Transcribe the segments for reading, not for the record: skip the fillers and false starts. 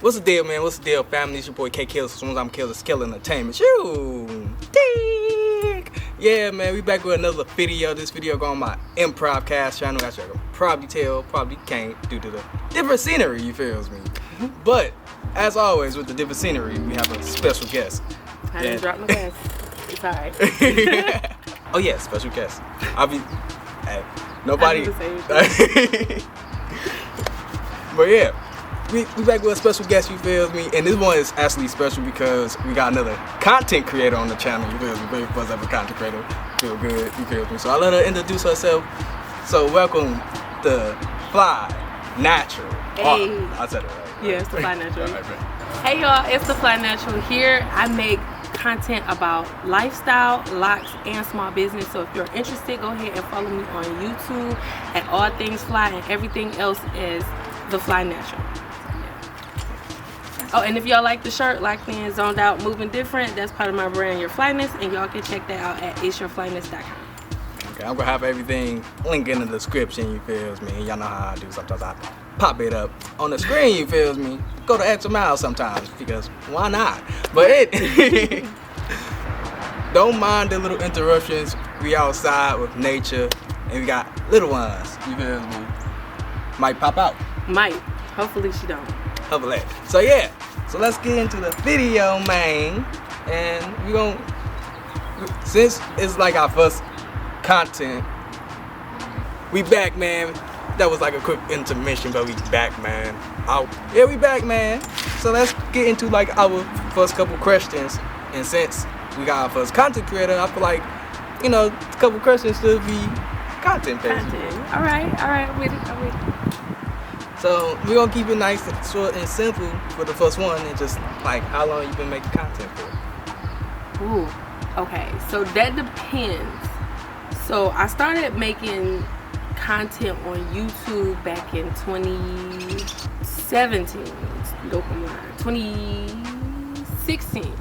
What's the deal, man? What's the deal, family? It's your boy K Kills. As soon as I'm Kills, Skill Entertainment. Shoo! Dig! Yeah, man, we back with another video. This video going on my M-provcast channel. As you can probably tell, probably can't due to the different scenery, you feels me? But, as always, with the different scenery, we have a special guest. I didn't drop my glass. It's alright. Oh yeah, special guest. I'll be, hey, nobody. But yeah. We back with a special guest, you feel me? And this one is actually special because we got another content creator on the channel, you feel me? Very first ever content creator. Feel good, you feel me? So I'll let her introduce herself. So welcome TheFlyNatural. Hey. Oh, I said it right. Yeah, it's TheFlyNatural. Right. Hey y'all, it's TheFlyNatural here. I make content about lifestyle, locks, and small business. So if you're interested, go ahead and follow me on YouTube at All Things Fly, and everything else is TheFlyNatural. Oh, and if y'all like the shirt, Locked In, Zoned Out, Moving Different, that's part of my brand, Your Flyness, and y'all can check that out at itsyourflyness.com. Okay, I'm gonna have everything linked in the description, you feels me? Y'all know how I do. Sometimes I pop it up on the screen, you feels me? Go the extra mile sometimes, because why not? But don't mind the little interruptions. We outside with nature, and we got little ones, you feel me? Might pop out. Might. Hopefully she don't. Hopefully. So yeah, so let's get into the video, man. And we gon', since it's like our first content, we back, man. That was like a quick intermission, but we back, man. Yeah, we back, man. So let's get into like our first couple questions. And since we got our first content creator, I feel like, you know, a couple questions should be content based. All right, I'm with it. So we're gonna keep it nice and short and simple for the first one, and just like how long you been making content for? Ooh, okay, so that depends. So I started making content on YouTube back in 2017. Nope, I'm lying. 2016.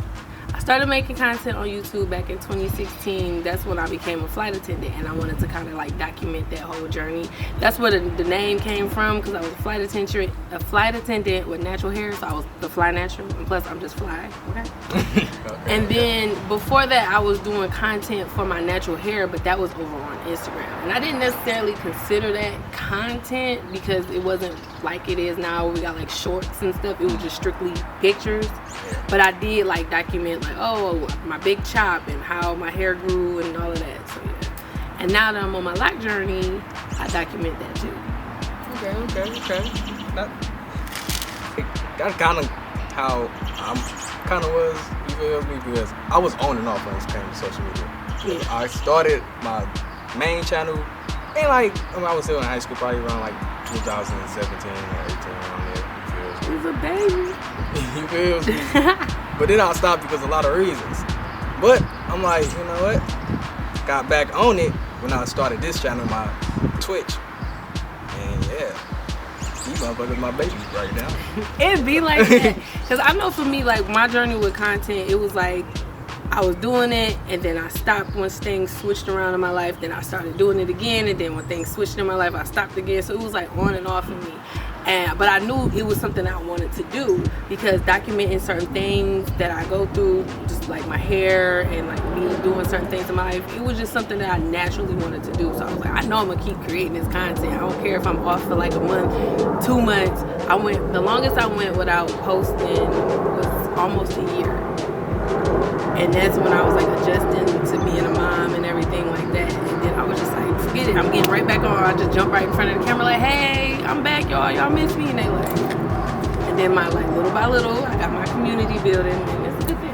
I started making content on YouTube back in 2016. That's when I became a flight attendant, and I wanted to kind of like document that whole journey. That's where the name came from, because I was a flight attendant with natural hair, so I was TheFlyNatural, and plus I'm just fly, okay? And then before that, I was doing content for my natural hair, but that was over on Instagram, and I didn't necessarily consider that content because it wasn't like it is now. We got like shorts and stuff. It was just strictly pictures, but I did like document like, oh, my big chop and how my hair grew and all of that. So yeah. And now that I'm on my lock journey, I document that too. Okay. That's kind of how I'm kind of was, you feel me? Because I was on and off when it came to social media. Yeah. I started my main channel and like when I was still in high school, probably around like 2017 or 18 around there. It was a baby. You feel me? But then I stopped because of a lot of reasons. But I'm like, you know what? Got back on it when I started this channel, my Twitch. And yeah, these motherfuckers my babies right now. It'd be like that. Because I know for me, like my journey with content, it was like I was doing it and then I stopped once things switched around in my life. Then I started doing it again, and then when things switched in my life, I stopped again. So it was like on and off for me. But I knew it was something I wanted to do, because documenting certain things that I go through, just like my hair and like me doing certain things in my life, it was just something that I naturally wanted to do. So I was like, I know I'm gonna keep creating this content. I don't care if I'm off for like a month, 2 months. The longest I went without posting was almost a year. And that's when I was like adjusting to being a mom and everything like that. And then I was just like, forget it, I'm getting right back on. I just jump right in front of the camera like, hey, I'm back, y'all miss me? And they like, and then my like little by little, I got my community building, and it's a good thing.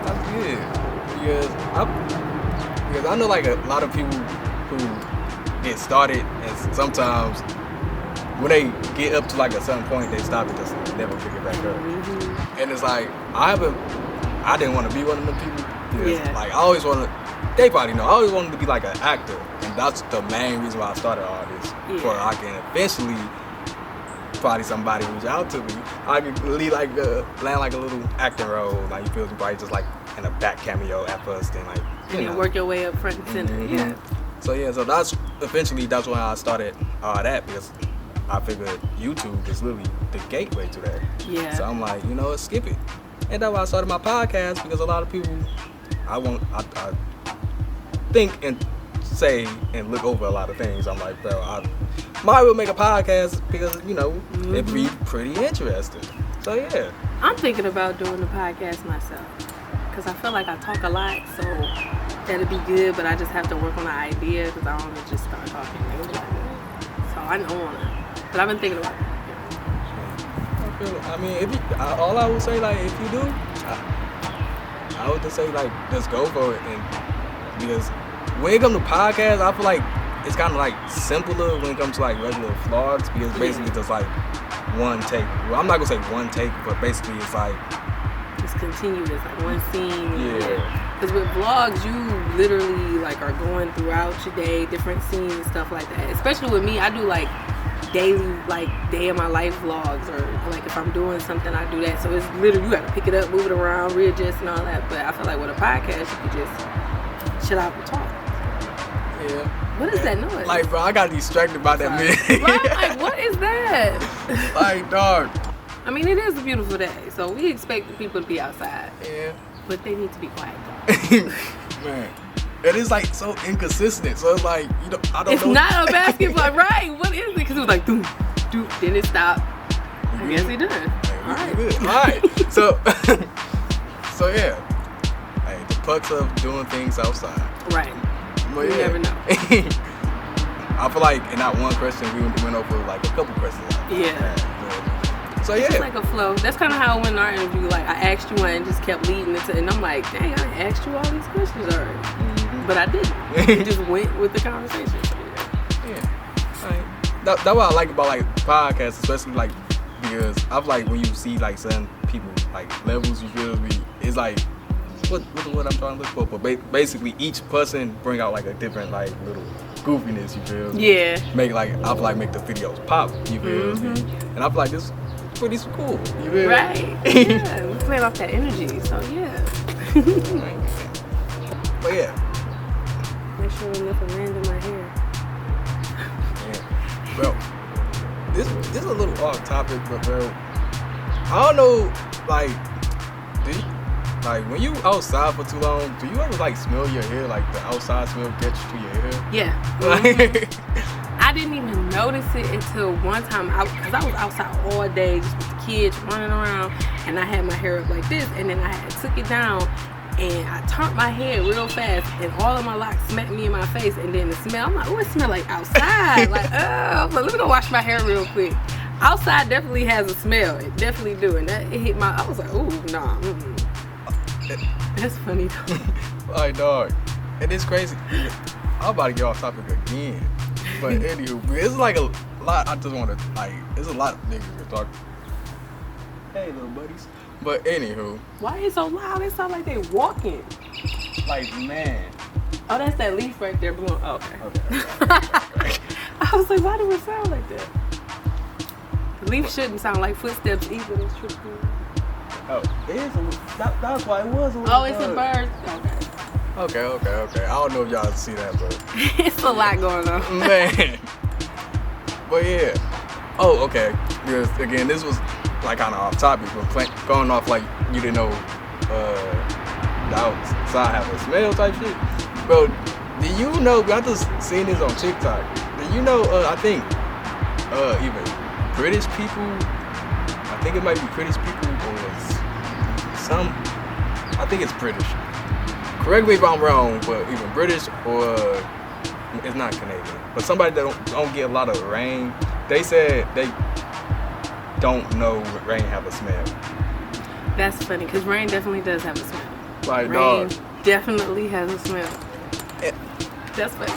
That's good. Because I know like a lot of people who get started, and sometimes when they get up to like a certain point, they stop and just never pick it back up. Mm-hmm. And it's like, I didn't want to be one of them people. Yeah. Like I always wanted, they probably know, I always wanted to be like an actor. And that's the main reason why I started all this. Yeah. For I can eventually, probably somebody reach out to me, I could lead like land like a little acting role. Like you feel me, probably just like in a back cameo at first, and like and then work your way up front and center. Mm-hmm. Yeah. So yeah, so that's when I started that, because I figured YouTube is literally the gateway to that. Yeah. So I'm like, let's skip it. And that's why I started my podcast, because a lot of people, I think and say and look over a lot of things. I'm like, bro, I might well make a podcast because, it'd be pretty interesting. So yeah. I'm thinking about doing a podcast myself because I feel like I talk a lot, so that'd be good, but I just have to work on the idea because I don't want to just start talking. So I don't want to. But I've been thinking about it. I mean, all I would say, like, if you do, I would just say, like, just go for it. And because when it comes to podcasts, I feel like it's kind of like simpler when it comes to like regular vlogs, because basically just like one take. Well, I'm not gonna say one take, but basically it's like it's continuous, like one scene. Yeah. Because with vlogs, you literally like are going throughout your day, different scenes and stuff like that. Especially with me, I do like daily, like day of my life vlogs, or like if I'm doing something, I do that. So it's literally you gotta pick it up, move it around, readjust and all that. But I feel like with a podcast, you can just chill out and talk. Yeah. What is that noise? Like, bro, I got distracted by that music. Right? Like, what is that? Like, dog. I mean, it is a beautiful day, so we expect the people to be outside. Yeah. But they need to be quiet, though. Man, it is like so inconsistent. So it's like, I don't know. It's not a basketball, right? What is it? Because it was like, doom, doom, then it stopped. I guess we done. All right. Good. All right. So yeah. Hey, the perks of doing things outside. Right. But You never know. I feel like in that one question, we went over like a couple questions. Yeah. So It's yeah. just like a flow. That's kind of how it went in our interview. Like, I asked you one and just kept leading into it. And I'm like, dang, I asked you all these questions already. Mm-hmm. But I didn't. You just went with the conversation. Yeah. Like, that's what I like about like podcasts, especially like because I feel like when you see like certain people like levels, you feel me? It's like what I'm trying to look for, but basically each person bring out like a different like little goofiness, you feel me? Yeah. Make like I feel like make the videos pop, you feel me? And I feel like this is pretty cool, you feel me? Right. Yeah. We playing off that energy, so yeah. But yeah. Make sure nothing land in my hair. Yeah. Well, this is a little off topic, but bro, I don't know, like, like when you outside for too long, do you ever like smell your hair, like the outside smell gets to your hair? Yeah. I didn't even notice it until one time, because I was outside all day just with the kids running around, and I had my hair up like this, and then I took it down, and I turned my head real fast, and all of my locks smacked me in my face, and then the smell, I'm like, oh, it smells like outside. Like, oh, but let me go wash my hair real quick. Outside definitely has a smell. It definitely do, and that it hit my, I was like, ooh, nah. That's funny though. Like, dog, and it's crazy. I'm about to get off topic again, but anywho, it's like a lot. I just want to like, there's a lot of niggas to talk. Hey, little buddies. But anywho, Why is it so loud? It sounds like they walking. like, man. Oh, that's that leaf right there blowing. Oh, okay. Okay. I was like, why do it sound like that? Leaf shouldn't sound like footsteps either. That's true. Oh, it is a little, that's why it was a little. Oh, it's a bird. Okay. I don't know if y'all see that, but It's a lot going on. man. But yeah. Oh, okay. Because again, this was like kind of off topic, but going off like you didn't know the outside have a smell type shit. Bro, do you know? I just seen this on TikTok. Do you know? I think even British people. I think it might be British people or some. I think it's British. Correct me if I'm wrong, but even British or it's not Canadian, but somebody that don't get a lot of rain. They said they don't know rain have a smell. That's funny because rain definitely does have a smell. Like, Rain dog. definitely has a smell. Eh. That's funny.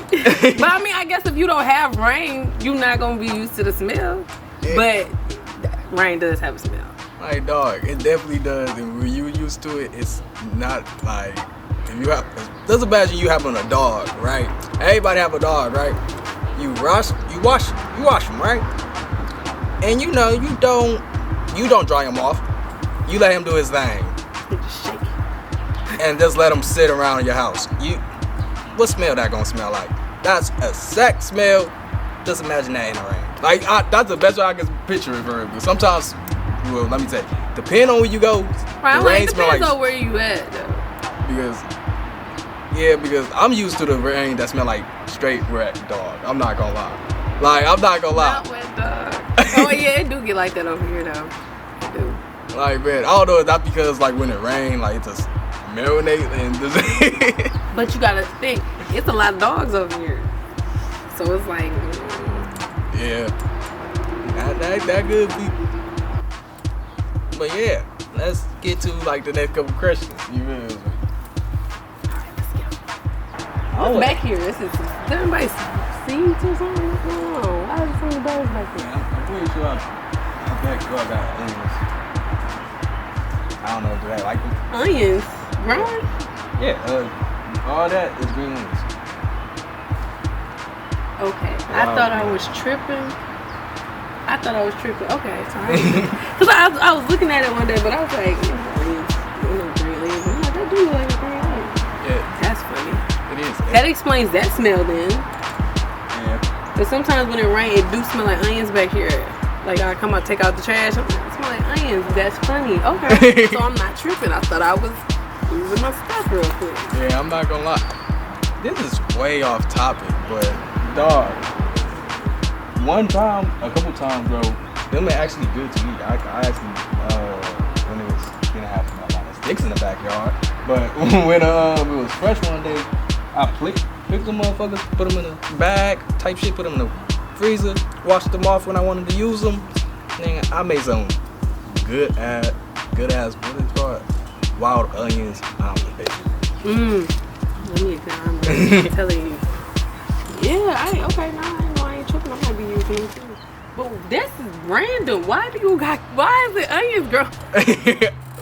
But I mean, I guess if you don't have rain, you're not gonna be used to the smell. Yeah. But rain does have a smell. Like, dog, it definitely does. And when you used to it, it's not like if you have. Just imagine you having a dog, right? Everybody have a dog, right? You wash them, right? And you know you don't dry him off. You let him do his thing, You just shake it. and just let him sit around your house. What smell that gonna smell like? That's a sex smell. just imagine that in the rain. Like, that's the best way I can picture it for it. But sometimes, well, let me tell you, depending on where you go, Right, the rain it smell depends like. on where you at, though. Because I'm used to the rain that smell like straight wet dog. I'm not gonna lie. Like, I'm not gonna lie. Not wet dog. Oh yeah, it do get like that over here though. It do. Like, man, I don't know if that's because like when it rains, like it just marinate and just But you gotta think, it's a lot of dogs over here. So it's like yeah. That good people. But yeah, let's get to like the next couple questions. You feel me? What's back here? Does everybody seeds or something? What's going on? Why is there so many birds back there? I'm pretty sure I'm back door got onions. I don't know, do I like them? Onions? Growing? Yeah, all that is green onions. Okay. I thought I was tripping. Okay, sorry. Because I was looking at it one day, but I was like, onions, green onions. I'm like, that do look like a green onion. Yeah. That's funny. It is. That explains that smell then. Yeah. But sometimes when it rains, it do smell like onions back here. Like I come out, take out the trash, it smell like onions. That's funny. Okay. So I'm not tripping. I thought I was losing my stuff real quick. Yeah, I'm not gonna lie. This is way off topic, but dog. One time, a couple times, bro, them are actually good to eat. I actually, when it was gonna have a lot of sticks in the backyard, but when it was fresh one day, I picked them motherfuckers, put them in a bag, type shit, put them in the freezer, washed them off when I wanted to use them. Then I made some good ass, what is it called? Wild onions omelet, baby. Let me I'm telling you. Yeah, okay, no, I ain't tripping. I might be using it too. But this is random. Why is it onions, girl?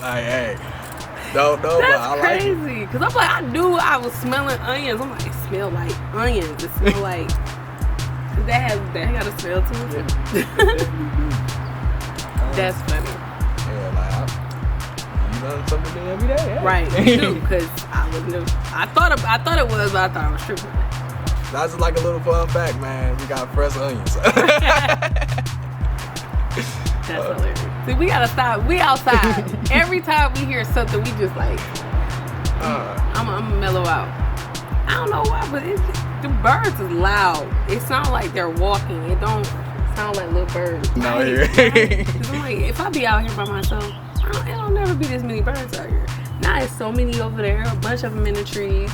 Like, hey. No, but I like it. That's crazy. Because I'm like, I knew I was smelling onions. I'm like, it smell like onions. It smell like, that got a smell to it. That's funny. Yeah, like, you learn something new every day. Yeah. Right, you do, because I thought it was, but I thought I was tripping. That's like a little fun fact, man. We got fresh onions. That's hilarious. See, we gotta stop. We outside. Every time we hear something, we just like, I'm gonna mellow out. I don't know why, but the birds is loud. It sounds like they're walking. It don't sound like little birds. No, here. Cause I'm like, if I be out here by myself, it'll never be this many birds out here. Now there's so many over there, a bunch of them in the trees.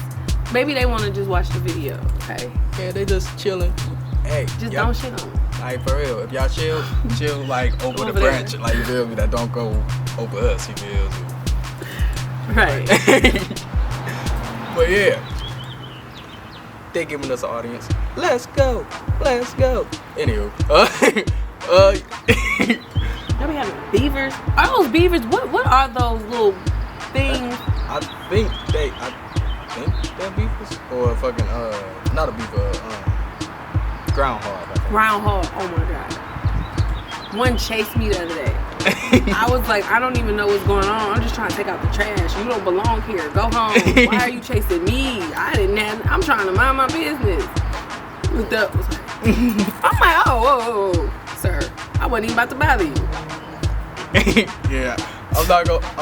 Maybe they want to just watch the video, okay? Yeah, they just chilling. Hey, just don't shit on them. Like, for real, if y'all chill like over the branch. There. Like, you feel me? That don't go over us, you feel me? Right. But yeah, they giving us an audience. Let's go. Anywho, Now we having beavers. Are those beavers? What are those little things? I think they're beavers or fucking not a beaver, groundhog. Groundhog. Oh my god. One chased me the other day. I was like, I don't even know what's going on. I'm just trying to take out the trash. You don't belong here. Go home. Why are you chasing me? I'm trying to mind my business. Looked up. Was like, I'm like, whoa, sir. I wasn't even about to bother you. Yeah, I'm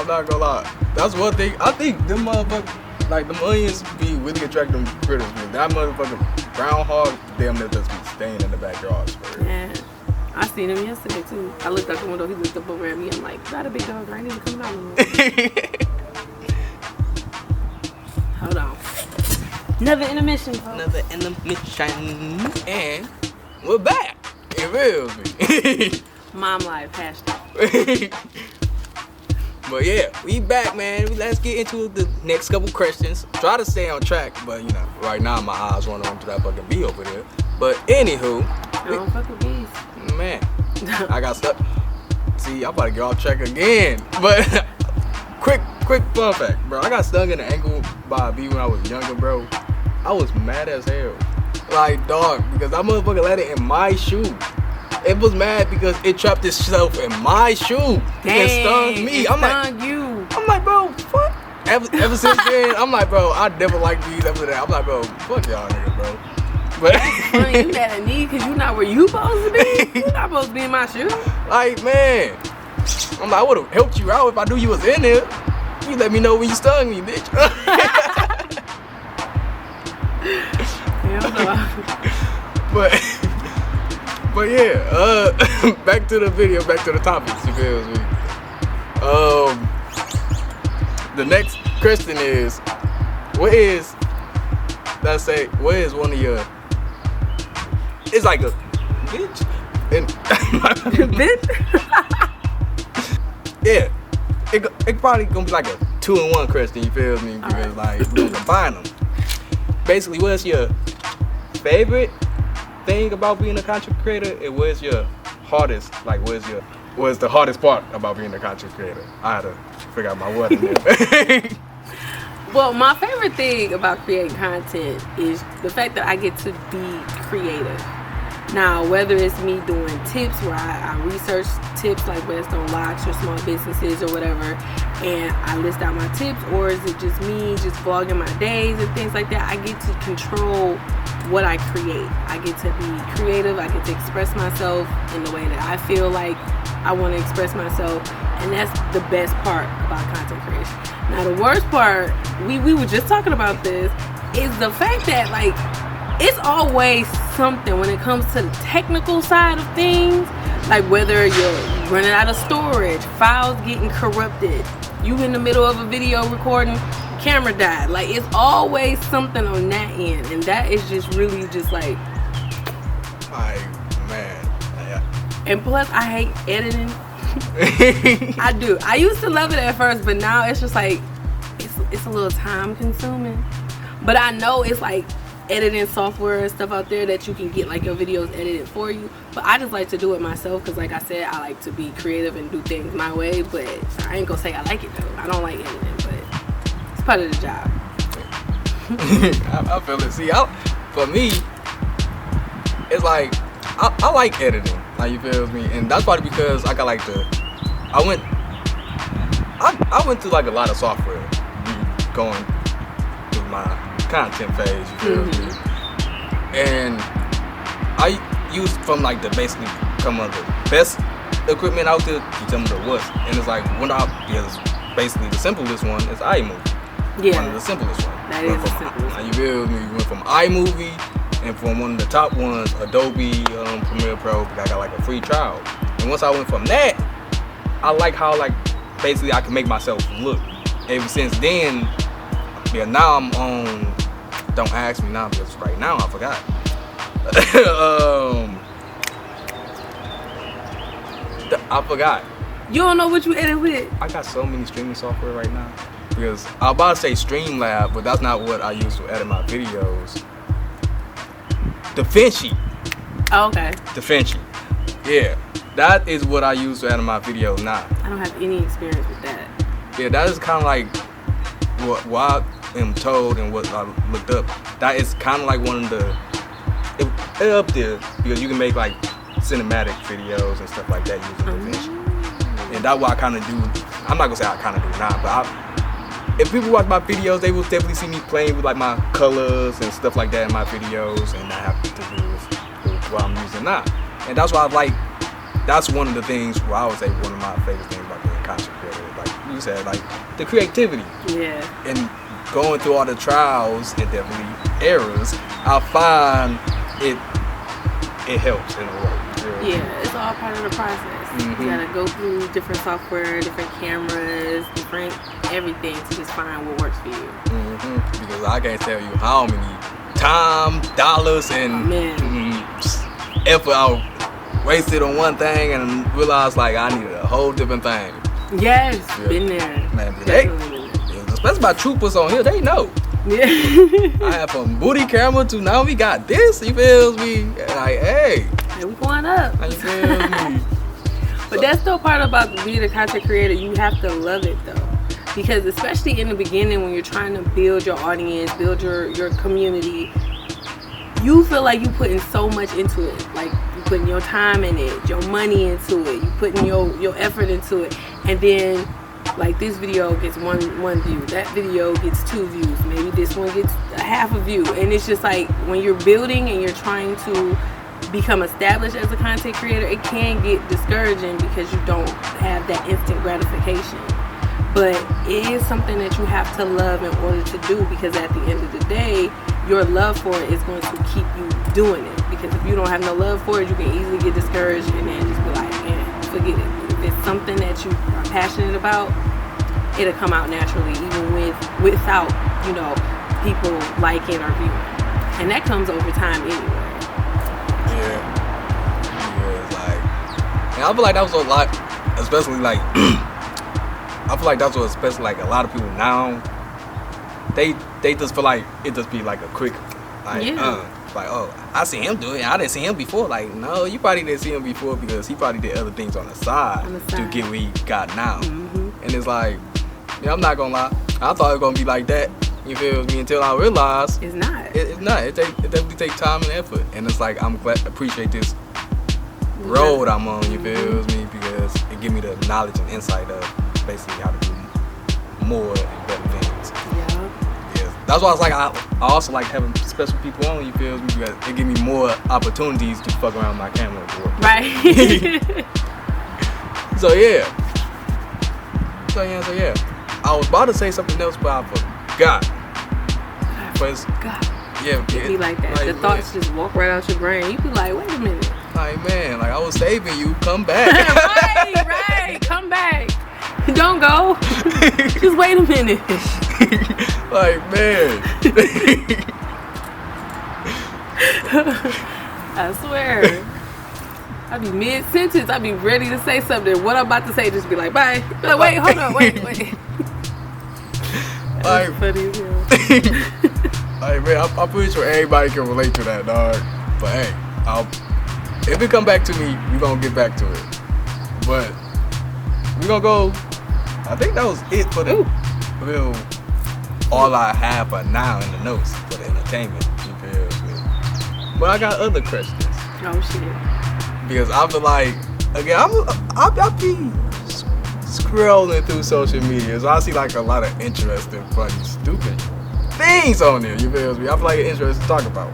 not gonna lie. That's one thing. I think them motherfuckers, like them onions, be really attracting critters. Man. That motherfucking groundhog, damn near just be staying in the backyards. Yeah, I seen him yesterday too. I looked out the window. He looked up over at me. I'm like, that a big dog. I ain't even coming out anymore. Hold on. Another intermission, folks. Another intermission, and we're back. You feel me? Mom life, hashtag. But yeah, we back, man. Let's get into the next couple questions. Try to stay on track, but you know, right now my eyes want on to that fucking bee over there. But anywho, I don't fuck with bees. man, I got stuck. See, I'm about to get off track again. But quick fun fact, bro. I got stung in the ankle by a bee when I was younger, bro. I was mad as hell. Like, dog, because that motherfucker let it in my shoe. It was mad because it trapped itself in my shoe. Dang, it stung me. I'm like, bro, what? Ever since then, I'm like, bro, I never liked bees after that. I'm like, bro, fuck y'all niggas, bro. But funny, you mad at me because you not where you supposed to be? You not supposed to be in my shoes. like, man, I'm like, I would have helped you out if I knew you was in there. You let me know when you stung me, bitch. Hell no. But yeah, back to the video, back to the topics, you feel me? The next question is, what is one of your, it's like a bitch. And yeah, it probably gonna be like a 2-in-1 question, you feel me? Because like, we're gonna combine them. Basically, what's your favorite thing about being a content creator, and what's your hardest, like what's the hardest part about being a content creator? I had to figure out my word in there. Well, my favorite thing about creating content is the fact that I get to be creative. Now, whether it's me doing tips where I research tips like best on locks or small businesses or whatever, and I list out my tips, or is it just me just vlogging my days and things like that, I get to control what I create. I get to be creative. I get to express myself in the way that I feel like I want to express myself, and that's the best part about content creation. Now, the worst part, we were just talking about this, is the fact that like it's always something when it comes to the technical side of things, like whether you're running out of storage, files getting corrupted, you in the middle of a video recording, camera died. Like, it's always something on that end, and that is just really just like, man, yeah. And plus I hate editing. I do. I used to love it at first, but now it's just like it's a little time consuming. But I know it's like editing software and stuff out there that you can get like your videos edited for you, but I just like to do it myself because, like I said, I like to be creative and do things my way. But I ain't gonna say I like it though. I don't like editing, but it's part of the job. I feel it. See, for me, it's like I like editing. Like, you feel me? And that's probably because I got like I went through like a lot of software going through my content phase, you feel me? And I used from like the basically come of the best equipment out there to some of the worst. And it's like because basically the simplest one is iMovie. Yeah. One of the simplest ones. That is the simplest. You feel me? We went from iMovie, and from one of the top ones, Adobe Premiere Pro, because I got like a free trial. And once I went from that, I like how like basically I can make myself look. Ever since then, yeah, now I'm on. Don't ask me now because right now I forgot. I forgot. You don't know what you edit with? I got so many streaming software right now. Because I was about to say Streamlab, but that's not what I use to edit my videos. DaVinci. Oh, okay. DaVinci. Yeah. That is what I use to edit my videos now. I don't have any experience with that. Yeah, that is kind of like what I am told and what I looked up. That is kind of like one of the it up there because you can make like cinematic videos and stuff like that using DaVinci. And that's what I kind of do. I'm not gonna say I kind of do now, but if people watch my videos, they will definitely see me playing with like my colors and stuff like that in my videos, and that have to do with what I'm using now. And that's why I like. That's one of the things where I would say one of my favorite things about being a content creator. Like you said, like the creativity. Yeah. And going through all the trials and definitely errors, I find it helps in a way. Yeah, it's all part of the process. You gotta go through different software, different cameras, different everything to just find what works for you. Because I can't tell you how many time, dollars, and effort I wasted on one thing and realized like I needed a whole different thing. Yes, been there. Man, especially my troopers on here, they know. Yeah. I have from booty camera to now we got this. He feels me like, hey, we going up. You feel me? But that's still part about being a content creator. You have to love it though, because especially in the beginning when you're trying to build your audience, build your community, you feel like you putting so much into it. Like you putting your time in it, your money into it, you putting your effort into it, and then like this video gets one view, that video gets 2 views, maybe this one gets half of you. And it's just like when you're building and you're trying to become established as a content creator, it can get discouraging because you don't have that instant gratification. But it is something that you have to love in order to do, because at the end of the day, your love for it is going to keep you doing it. Because if you don't have no love for it, you can easily get discouraged and then just be like, man, forget it. If it's something that you are passionate about, it'll come out naturally, even without, you know, people liking or viewing. And that comes over time anyway. Yeah, it's like, and I feel like that was a lot, especially like, I feel like that's what, especially like a lot of people now, they just feel like it just be like a quick, like, like, oh, I see him do it. I didn't see him before. Like, no, you probably didn't see him before because he probably did other things on the side, to get what he got now. Mm-hmm. And it's like, yeah, I'm not gonna lie, I thought it was gonna be like that. You feel me? Until I realized it's not. It's not. It definitely takes time and effort. And it's like, I'm glad, appreciate this road I'm on. You feel me? Because it give me the knowledge and insight of basically how to do more and better things. Yeah. That's why I was like, I also like having special people on. You feel me? Because it give me more opportunities to fuck around my camera. Right. So yeah. I was about to say something else, but I forgot. Yeah, it be like that. Like, the thoughts just walk right out your brain. You be like, wait a minute. Like, man, like I was saving you. Come back. right. Come back. Don't go. Just wait a minute. Like, man. I swear. I be mid-sentence. I be ready to say something. What I'm about to say, just be like, bye. Be like, wait, hold on, wait. Like, funny as hell. Like, man, I'm pretty sure everybody can relate to that, dog. But hey, if it come back to me, we gonna get back to it. But we gonna go. I think that was it for the real. All I have for now in the notes for the entertainment. You feel me? But I got other questions. Oh shit. Because I feel like, again, I'll be scrolling through social media, so I see like a lot of interesting, funny, stupid things on there. You feel me? I feel like it's interesting to talk about.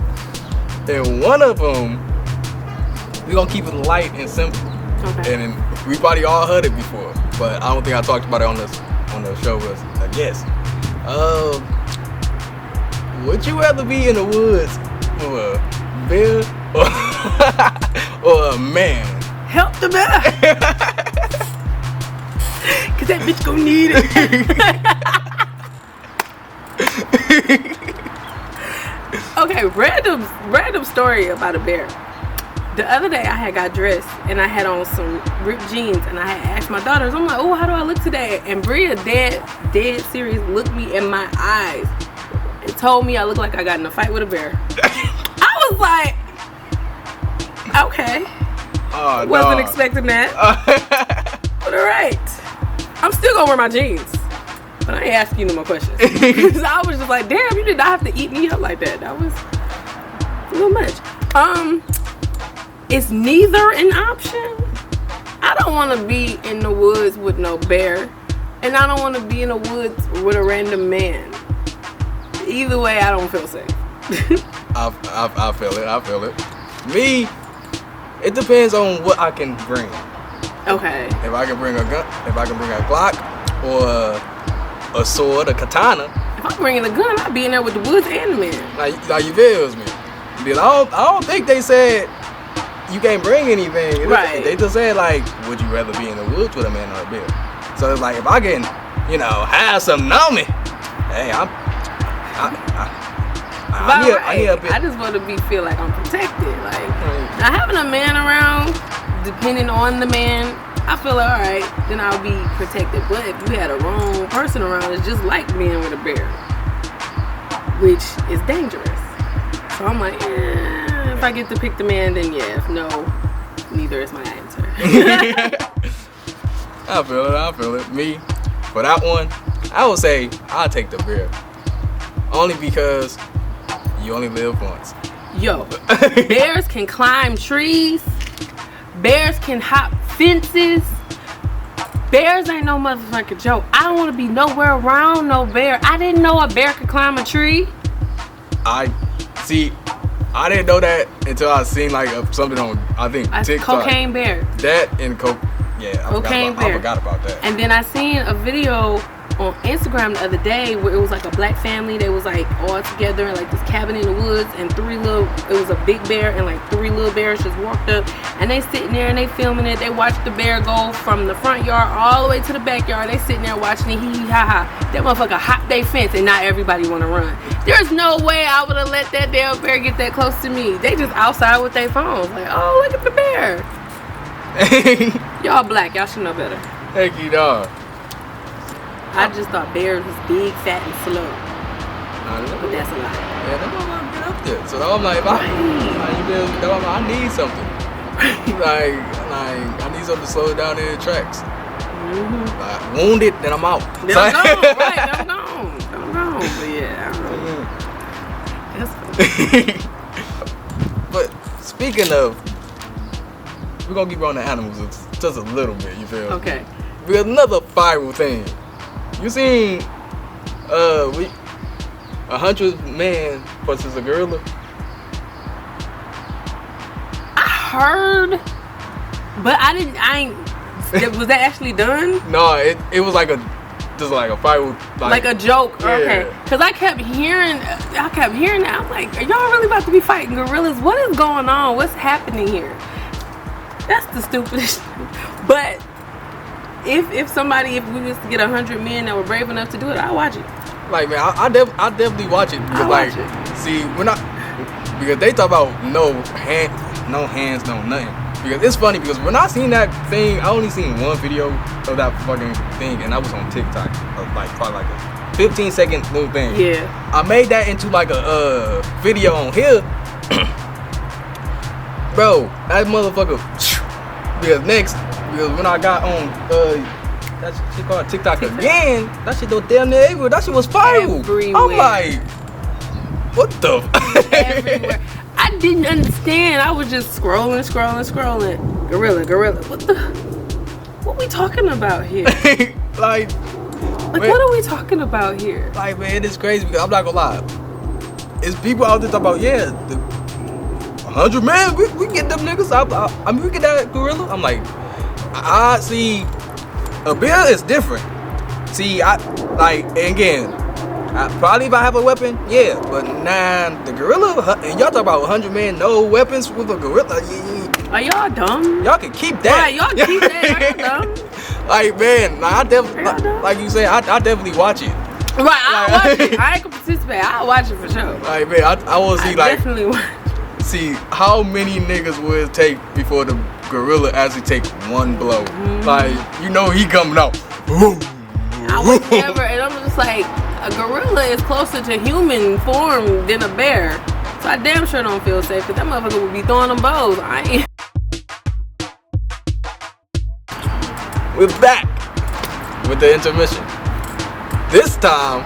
And one of them, we're gonna keep it light and simple. Okay. And we probably all heard it before, but I don't think I talked about it on the show with a guest. Would you rather be in the woods with a bear or a man? Help the bear! Cause that bitch gon' need it. Okay, random story about a bear. The other day I had got dressed and I had on some ripped jeans and I had asked my daughters, I'm like, oh, how do I look today? And Bria dead serious looked me in my eyes and told me I looked like I got in a fight with a bear. I was like, okay. Wasn't expecting that. But alright. I'm still gonna wear my jeans. But I ain't asking you no more questions. Because I was just like, damn, you did not have to eat me up like that. That was a little much. It's neither an option. I don't want to be in the woods with no bear. And I don't want to be in the woods with a random man. Either way, I don't feel safe. I feel it. Me, it depends on what I can bring. Okay. If I can bring a gun, if I can bring a Glock or a sword, a katana. If I'm bringing a gun, I'd be in there with the woods and the man. Like you feels me? Because I don't think they said you can't bring anything. Right. They just said like, would you rather be in the woods with a man or a bear? So it's like if I can, have something on me, hey, I need a bit. I just want to feel like I'm protected. Like now having a man around, depending on the man, I feel like, all right, then I'll be protected. But if you had a wrong person around, it's just like being with a bear, which is dangerous. So I'm like, if I get to pick the man, then yeah. If no, neither is my answer. I feel it. Me, for that one, I would say I'll take the bear. Only because you only live once. Yo, bears can climb trees. Bears can hop fences. Bears ain't no motherfucking joke. I don't want to be nowhere around no bear. I didn't know a bear could climb a tree. I didn't know that until I seen like something on, I think, TikTok. Cocaine Bear. That and Cocaine Bear. I forgot about that. And then I seen a video on Instagram the other day where it was like a black family. They was like all together in like this cabin in the woods, and it was a big bear and like 3 little bears just walked up, and they sitting there and they filming it. They watched the bear go from the front yard all the way to the backyard. They sitting there watching it, hee hee ha ha. That motherfucker hopped they fence, and not everybody want to run. There's no way I would have let that damn bear get that close to me. They just outside with their phones like, oh, look at the bear. Y'all black, y'all should know better. Thank you, dog. I just thought bears was big, fat, and slow. But that's a lie. Yeah, that motherfucker get up there. So I'm like, I need something. like I need something to slow it down in the tracks. Like, wounded, then I'm out. Then I'm gone, right? I'm gone. But yeah, I don't know. That's funny. But speaking of, we're gonna keep on the animals just a little bit. You feel? Okay. Because another viral thing. You seen 100 man versus a gorilla? I heard, but I ain't. Was that actually done? No, it was like just like a viral, like a joke. Yeah. Okay, because I kept hearing that. I'm like, are y'all really about to be fighting gorillas? What is going on? What's happening here? That's the stupidest. But if we was to get 100 men that were brave enough to do it, I'd watch it. Like, man, I definitely watch it. Because, like, see, because they talk about no hands, no nothing. Because it's funny, because when I seen that thing, I only seen one video of that fucking thing, and that was on TikTok. Like, probably like a 15-second little thing. Yeah. I made that into like a video on here. Bro, that motherfucker. Because when I got on that shit called TikTok again, that shit don't damn near everywhere. That shit was viral. I'm like, what the? Everywhere. I didn't understand. I was just scrolling. Gorilla. What we talking about here? like man, what are we talking about here? Like, man, it's crazy because I'm not gonna lie. It's people out there talking about, the 100 man, we get them niggas. I mean, we get that gorilla. I'm like, I see, a bear is different. See, probably if I have a weapon, but nah, the gorilla, and y'all talk about 100 men, no weapons with a gorilla. Are y'all dumb? Y'all can keep that. Right, y'all keep that. Y'all dumb. Like, man, I definitely, like you say, I definitely watch it. Right, I'll watch it. I ain't gonna participate. I'll watch it for sure. Like, man, I want to see, definitely watch. See how many niggas would it take before the gorilla actually take one blow. Like, he coming out. I would never, and I'm just like, a gorilla is closer to human form than a bear. So I damn sure don't feel safe, because that motherfucker would be throwing them bows. We're back with the intermission. This time,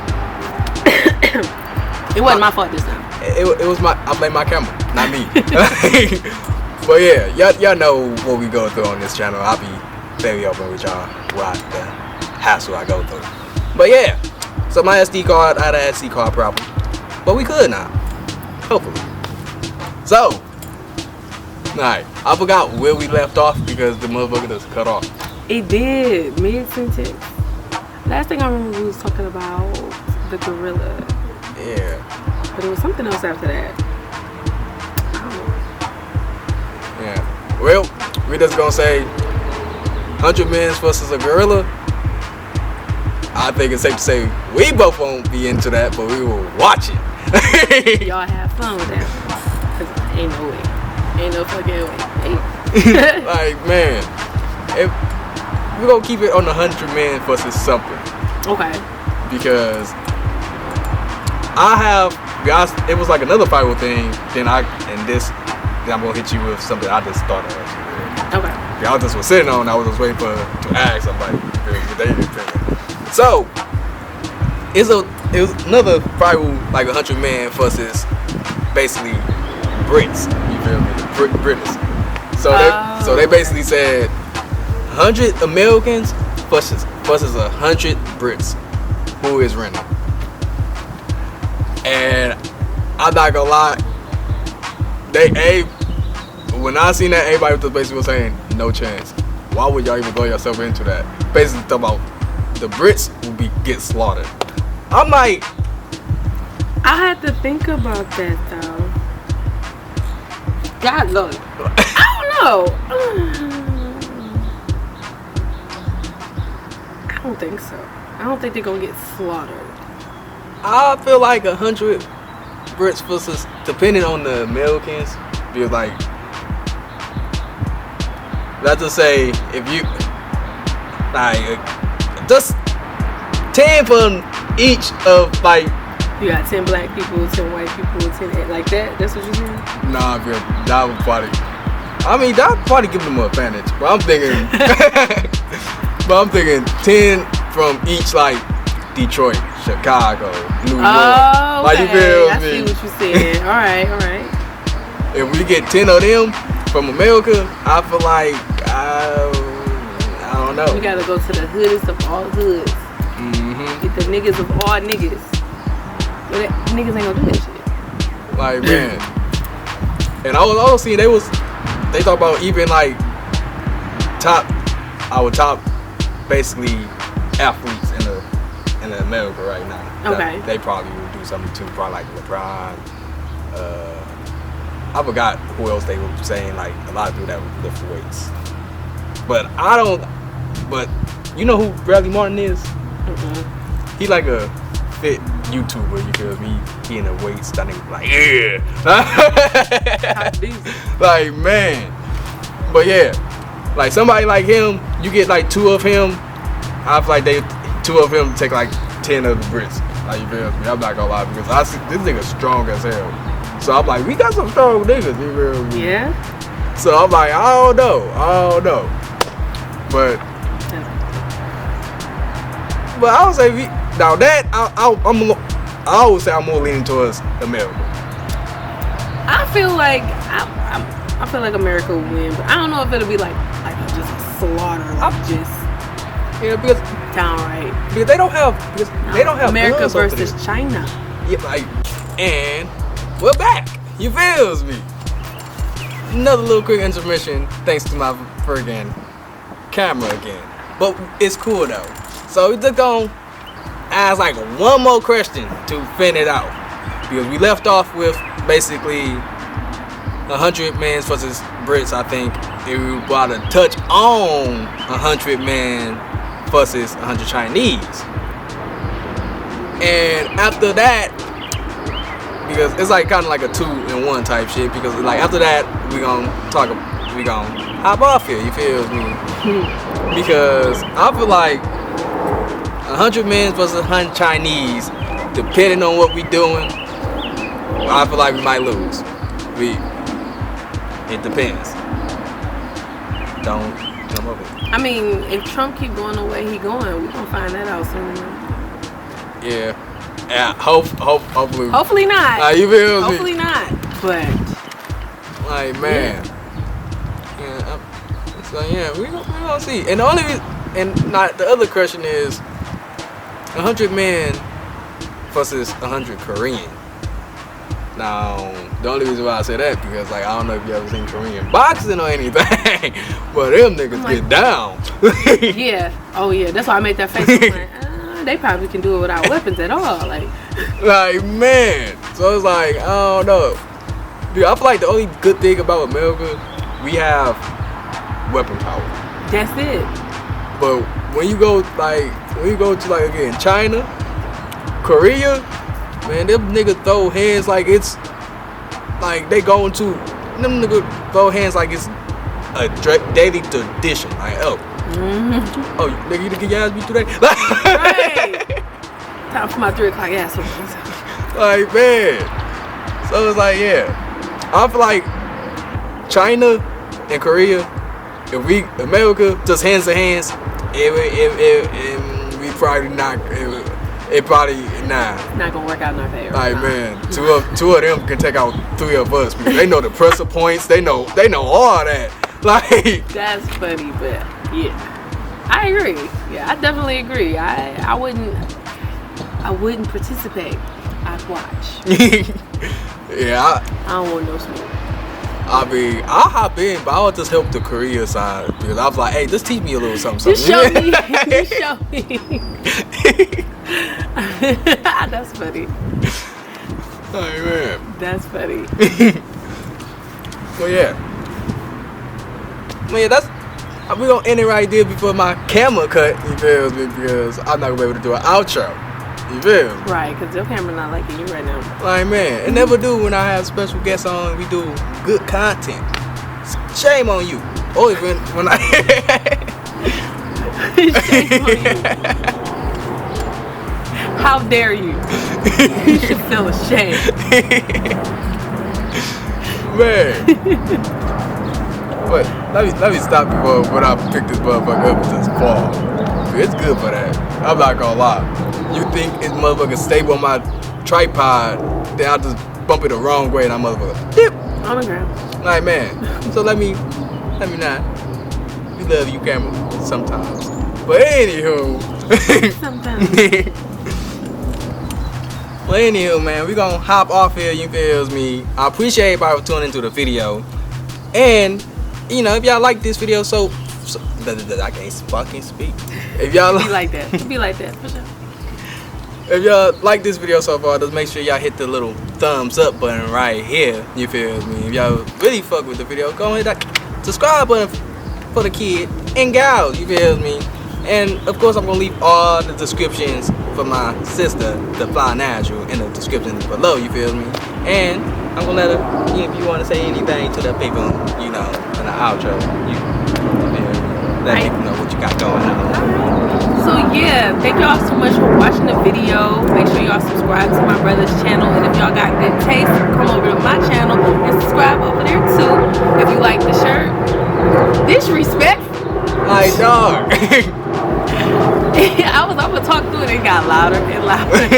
it wasn't my fault this time. It was I blame my camera, not me. But yeah, y'all know what we go through on this channel. I'll be very open with y'all what the hassle I go through. But yeah, so my SD card, I had an SD card problem, but we could now, hopefully. So, alright, I forgot where we left off because the motherfucker just cut off. It did, mid-sentence. Last thing I remember, we was talking about the gorilla. Yeah. But it was something else after that. Yeah. Well, we just gonna say 100 men versus a gorilla. I think it's safe to say we both won't be into that, but we will watch it. Y'all have fun with that. Cause ain't no way. Ain't no fucking way. Like, man, we're gonna keep it on 100 men versus something. Okay. Because it was like another viral thing. Then I'm gonna hit you with something I just thought of. Okay. Y'all just was sitting on. I was just waiting to ask somebody. So it was another viral, like 100 man versus basically Brits. You feel me? Brits. So they basically said 100 Americans versus 100 Brits. Who is winning? And I'm not gonna lie. When I seen that, everybody was basically saying no chance. Why would y'all even throw yourself into that? Basically, talking about the Brits will get slaughtered. I'm like, I had to think about that though. God, look. I don't know. I don't think so. I don't think they're gonna get slaughtered. I feel like 100 Brits versus, depending on the Americans, because like, let's just say if you like just 10 from each of like. You got 10 black people, 10 white people, 10 like that. That's what you're saying? Nah, that would probably. I mean, that would probably give them an advantage. But I'm thinking, 10 from each like Detroit, Chicago, New York. Oh, like, you feel I me? see what you're saying. All right. If we get 10 of them from America, I feel like I don't know. We gotta go to the hoodest of all hoods. Get the niggas of all niggas. But niggas ain't gonna do that shit. Like, man. And I was also seeing they talk about even like our top basically athletes in America right now. Okay. They probably would do something too, probably like LeBron. I forgot who else they were saying, like a lot of people that would lift weights. But you know who Bradley Martin is? He like a fit YouTuber, you feel me? He in the weights, that nigga like, yeah. Like, man. But yeah, like somebody like him, you get like 2 of him. I feel like 2 of him take like 10 of the Brits. Like, you feel me? I'm not gonna lie, because I see this nigga strong as hell. So I'm like, we got some strong niggas, you feel me? Yeah. So I'm like, I don't know. But I would say I would say I'm more leaning towards America. I feel like I feel like America will win, but I don't know if it'll be like just a slaughter, Because downright. Because they don't have America guns over versus there. China. Yeah, like, and we're back. You feels me? Another little quick intermission, thanks to my friggin' camera again. But it's cool though. So we just gonna ask like one more question to finish it out, because we left off with basically 100 men versus Brits. I think if we were about to touch on 100 men versus 100 Chinese, and after that, because it's like kind of like a 2-in-1 type shit. Because like after that, we gonna hop off here. You feel me? Because I feel like 100 men versus 100 Chinese, depending on what we doing, I feel like we might lose. It depends. Don't come up with it. I mean, if Trump keep going the way he going, we gonna find that out soon enough. Yeah. Hopefully. Hopefully not. You feel me? Hopefully not. But like, man. Yeah. So yeah, we gonna see. And the only reason, the other question is 100 men versus 100 Korean. Now, the only reason why I say that, because like I don't know if you ever seen Korean boxing or anything, but them niggas get down. Yeah. Oh yeah. That's why I made that face. I'm like, they probably can do it without weapons at all. Like man. So it's like, I don't know. Dude, I feel like the only good thing about America, we have weapon power. That's it. But when you go to like again China, Korea, man, them niggas throw hands like it's like they going to them niggas throw hands like it's a daily tradition. Like, oh, nigga, you can your ass beat today. Right. Time for my 3 o'clock ass. Like, man. So it's like, yeah, I feel like China and Korea, if America just hands to hands, we probably not. It probably It's not gonna work out in our favor. Like, man, two of them can take out 3 of us because they know the pressure points. They know all that. Like, that's funny, but yeah, I agree. Yeah, I definitely agree. I wouldn't participate. I'd watch. Yeah, I don't want no smoke. I mean, I'll hop in, but I'll just help the career side because I was like, hey, just teach me a little something. Just show me. Just show me. That's funny. Hey, man. That's funny. Well, yeah. Well, yeah, that's. We're gonna end it right there before my camera cut. You feel me? Because I'm not gonna be able to do an outro. You feel me? Right, because your camera not liking you right now. Like, man, it never do when I have special guests on. We do good content. Shame on you. Or even when I. Shame on you. How dare you? You should feel ashamed. Man. But let me stop before when I pick this motherfucker up and just fall. It's good for that. I'm not gonna lie. You think it's motherfucker stable on my tripod, then I'll just bump it the wrong way and I motherfucker dip On the ground. like, man. So let me not. We love you, camera, sometimes. But anywho. Sometimes. Well, anywho, man, we gonna hop off here. You feels me? I appreciate everybody for tuning into the video, and you know, if y'all like this video, so I can't fucking speak. If y'all Be like that. Be like that for sure. if y'all like this video so far, just make sure y'all hit the little thumbs up button right here. You feel me? If y'all really fuck with the video, go hit that subscribe button for the kid and gal. You feel me? And of course, I'm gonna leave all the descriptions for my sister, TheFlyNatural, in the description below. You feel me? And I'm gonna let her, if you want to say anything to the people, you know, in the outro, you let people know what you got going on. So yeah, thank y'all so much for watching the video. Make sure y'all subscribe to my brother's channel, and if y'all got good taste, come over to my channel and subscribe over there too. If you like the shirt, disrespect. Like, dog. I was gonna talk through it, and it got louder and louder.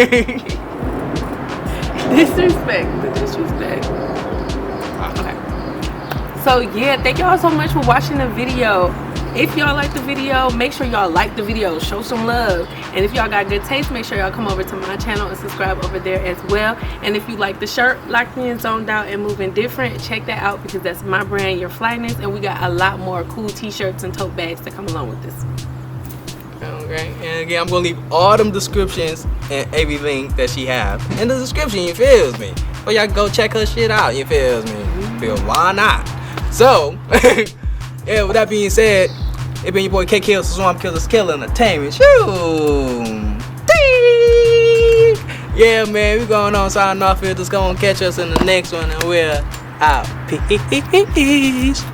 Disrespect, the disrespect. Okay. So yeah, thank y'all so much for watching the video. If y'all like the video, make sure y'all like the video, show some love. And if y'all got good taste, make sure y'all come over to my channel and subscribe over there as well. And if you like the shirt, Locked In, Zoned Out, and Moving Different, check that out because that's my brand, Your Flyness, and we got a lot more cool t-shirts and tote bags to come along with this. Okay, and again, I'm gonna leave all them descriptions and everything that she have in the description. You feels me? But y'all go check her shit out. You feels me? Feel why not? So, yeah. With that being said, it been your boy K Kills, Swamp Killers, Killer Entertainment. Shoo! Ding! Yeah, man, we going on signing off here. Just gonna catch us in the next one, and we're out. Peace.